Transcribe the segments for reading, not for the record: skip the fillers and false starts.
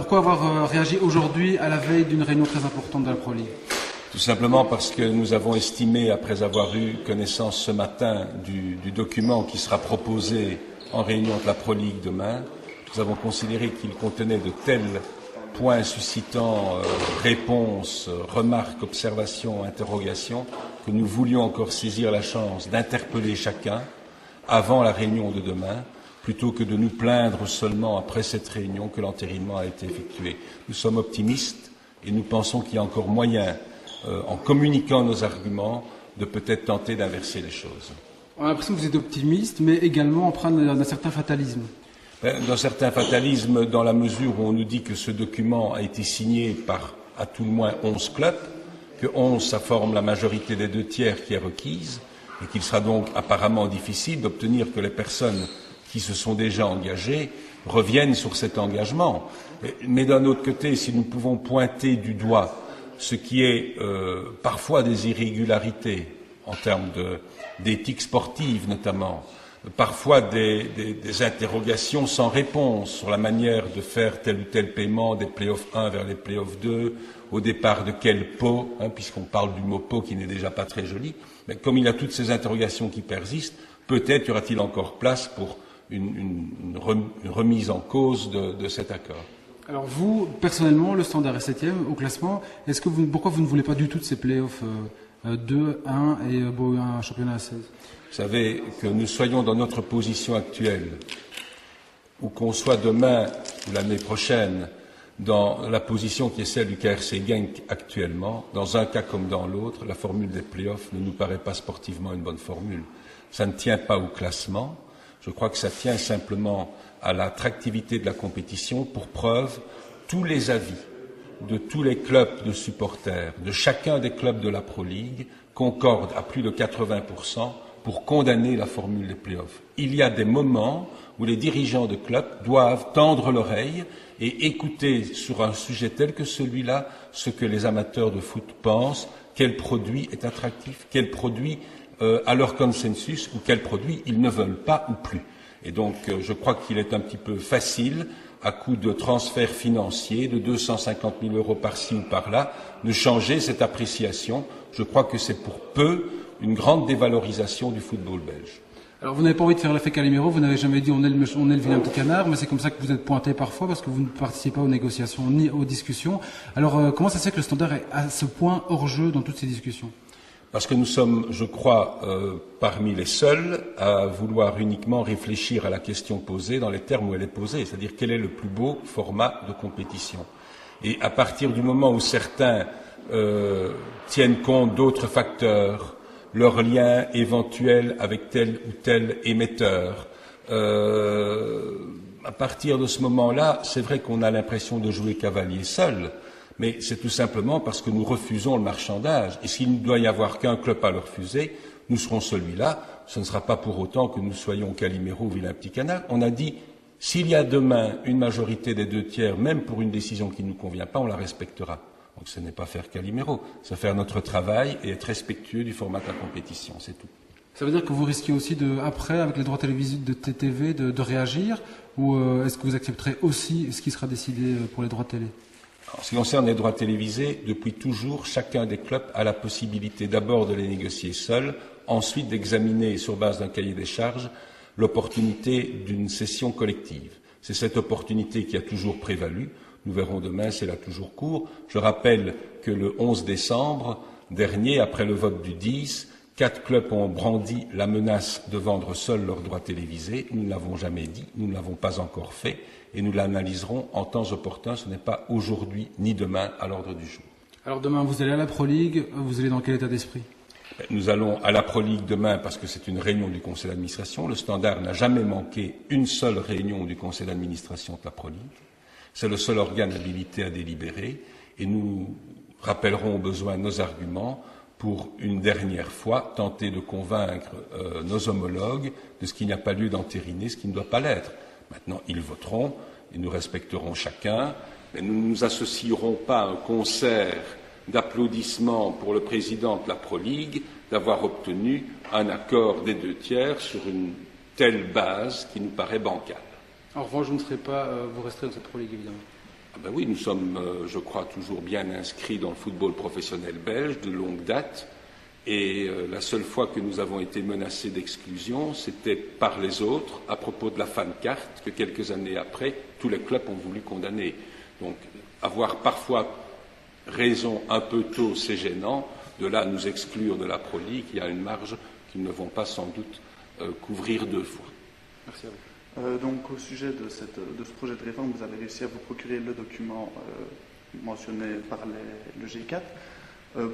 pourquoi avoir réagi aujourd'hui à la veille d'une réunion très importante de la Pro League? Tout simplement parce que nous avons estimé, après avoir eu connaissance ce matin du document qui sera proposé en réunion de la Pro League demain, nous avons considéré qu'il contenait de tels points suscitant réponses, remarques, observations, interrogations, que nous voulions encore saisir la chance d'interpeller chacun avant la réunion de demain, plutôt que de nous plaindre seulement après cette réunion que l'entérinement a été effectué. Nous sommes optimistes et nous pensons qu'il y a encore moyen, en communiquant nos arguments, de peut-être tenter d'inverser les choses. On a l'impression que vous êtes optimiste, mais également empreint d'un certain fatalisme. D'un certain fatalisme dans la mesure où on nous dit que ce document a été signé par, à tout le moins, 11 clubs, que 11, ça forme la majorité des 2/3 qui est requise, et qu'il sera donc apparemment difficile d'obtenir que les personnes qui se sont déjà engagées reviennent sur cet engagement. Mais d'un autre côté, si nous pouvons pointer du doigt ce qui est parfois des irrégularités en termes d'éthique sportive notamment, parfois des interrogations sans réponse sur la manière de faire tel ou tel paiement des play-off 1 vers les play-off 2, au départ de quel pot, puisqu'on parle du mot pot qui n'est déjà pas très joli, mais comme il y a toutes ces interrogations qui persistent, peut-être y aura-t-il encore place pour une remise en cause de cet accord. Alors vous, personnellement, le Standard est 7e au classement. Pourquoi vous ne voulez pas du tout de ces play-offs 2, 1 et un championnat à 16? Vous savez, que nous soyons dans notre position actuelle, ou qu'on soit demain ou l'année prochaine dans la position qui est celle du KRC Genk actuellement, dans un cas comme dans l'autre, la formule des play-offs ne nous paraît pas sportivement une bonne formule. Ça ne tient pas au classement. Je crois que ça tient simplement à l'attractivité de la compétition. Pour preuve, tous les avis de tous les clubs de supporters, de chacun des clubs de la Pro League, concordent à plus de 80% pour condamner la formule des play-offs. Il y a des moments où les dirigeants de clubs doivent tendre l'oreille et écouter sur un sujet tel que celui-là ce que les amateurs de foot pensent, quel produit est attractif, quel produit à leur consensus ou quel produit ils ne veulent pas ou plus. Et donc je crois qu'il est un petit peu facile, à coup de transferts financiers de 250 000 € par-ci ou par-là, de changer cette appréciation. Je crois que c'est pour peu une grande dévalorisation du football belge. Alors vous n'avez pas envie de faire l'effet Calimero, vous n'avez jamais dit on est le vilain petit canard, mais c'est comme ça que vous êtes pointé parfois parce que vous ne participez pas aux négociations ni aux discussions. Alors comment ça se fait que le Standard est à ce point hors jeu dans toutes ces discussions? Parce que nous sommes, je crois, parmi les seuls à vouloir uniquement réfléchir à la question posée dans les termes où elle est posée, c'est-à-dire quel est le plus beau format de compétition. Et à partir du moment où certains tiennent compte d'autres facteurs, leur lien éventuel avec tel ou tel émetteur, à partir de ce moment-là, c'est vrai qu'on a l'impression de jouer cavalier seul, mais c'est tout simplement parce que nous refusons le marchandage. Et s'il ne doit y avoir qu'un club à le refuser, nous serons celui-là. Ce ne sera pas pour autant que nous soyons Calimero ou vilain petit canard. On a dit, s'il y a demain une majorité des 2/3, même pour une décision qui ne nous convient pas, on la respectera. Donc ce n'est pas faire Calimero, c'est faire notre travail et être respectueux du format de la compétition, c'est tout. Ça veut dire que vous risquez aussi, après, avec les droits télévisés de TTV, de réagir, ou est-ce que vous accepterez aussi ce qui sera décidé pour les droits télé? En ce qui concerne les droits télévisés, depuis toujours, chacun des clubs a la possibilité d'abord de les négocier seul, ensuite d'examiner sur base d'un cahier des charges l'opportunité d'une cession collective. C'est cette opportunité qui a toujours prévalu. Nous verrons demain si elle a toujours cours. Je rappelle que le 11 décembre dernier, après le vote du 10, 4 clubs ont brandi la menace de vendre seuls leurs droits télévisés. Nous ne l'avons jamais dit, nous ne l'avons pas encore fait. Et nous l'analyserons en temps opportun. Ce n'est pas aujourd'hui ni demain à l'ordre du jour. Alors demain, vous allez à la Pro League, vous allez dans quel état d'esprit? Nous allons à la Pro League demain parce que c'est une réunion du conseil d'administration. Le Standard n'a jamais manqué une seule réunion du conseil d'administration de la Pro League. C'est le seul organe habilité à délibérer et nous rappellerons au besoin nos arguments pour une dernière fois tenter de convaincre nos homologues de ce qu'il n'y a pas lieu d'entériner, ce qui ne doit pas l'être. Maintenant, ils voteront et nous respecterons chacun, mais nous ne nous associerons pas à un concert d'applaudissements pour le président de la Pro League d'avoir obtenu un accord des 2/3 sur une telle base qui nous paraît bancale. En revanche, vous ne serez pas, vous resterez dans cette Pro League, évidemment. Ben oui, nous sommes, je crois, toujours bien inscrits dans le football professionnel belge de longue date. Et la seule fois que nous avons été menacés d'exclusion, c'était par les autres, à propos de la fan carte, que quelques années après, tous les clubs ont voulu condamner. Donc, avoir parfois raison un peu tôt, c'est gênant. De là à nous exclure de la Pro League, il y a une marge qu'ils ne vont pas sans doute couvrir 2 fois. Merci à vous. Donc, au sujet de ce projet de réforme, vous avez réussi à vous procurer le document mentionné par le G4.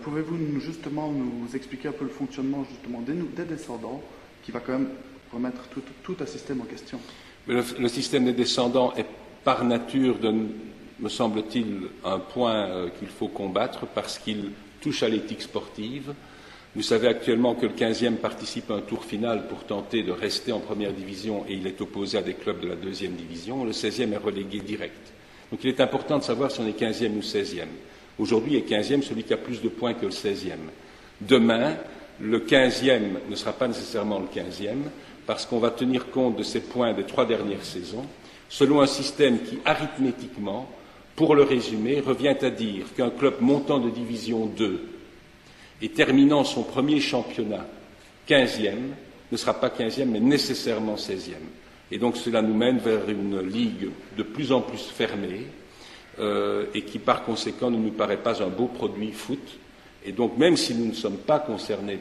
Pouvez-vous justement nous expliquer un peu le fonctionnement justement des descendants, qui va quand même remettre tout un système en question? Le système des descendants est par nature, me semble-t-il, un point qu'il faut combattre parce qu'il touche à l'éthique sportive. Vous savez actuellement que le 15e participe à un tour final pour tenter de rester en première division et il est opposé à des clubs de la 2e division. Le 16e est relégué direct. Donc il est important de savoir si on est 15e ou 16e. Aujourd'hui est 15e celui qui a plus de points que le 16e. Demain, le 15e ne sera pas nécessairement le 15e parce qu'on va tenir compte de ces points des 3 dernières saisons selon un système qui, arithmétiquement, pour le résumer, revient à dire qu'un club montant de division 2 et terminant son premier championnat 15e ne sera pas 15e mais nécessairement 16e. Et donc cela nous mène vers une ligue de plus en plus fermée et qui par conséquent ne nous paraît pas un beau produit foot. Et donc même si nous ne sommes pas concernés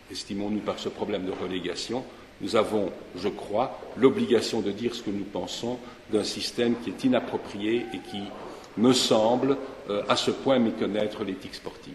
estimons-nous, par ce problème de relégation, nous avons, je crois, l'obligation de dire ce que nous pensons d'un système qui est inapproprié et qui me semble à ce point méconnaître l'éthique sportive.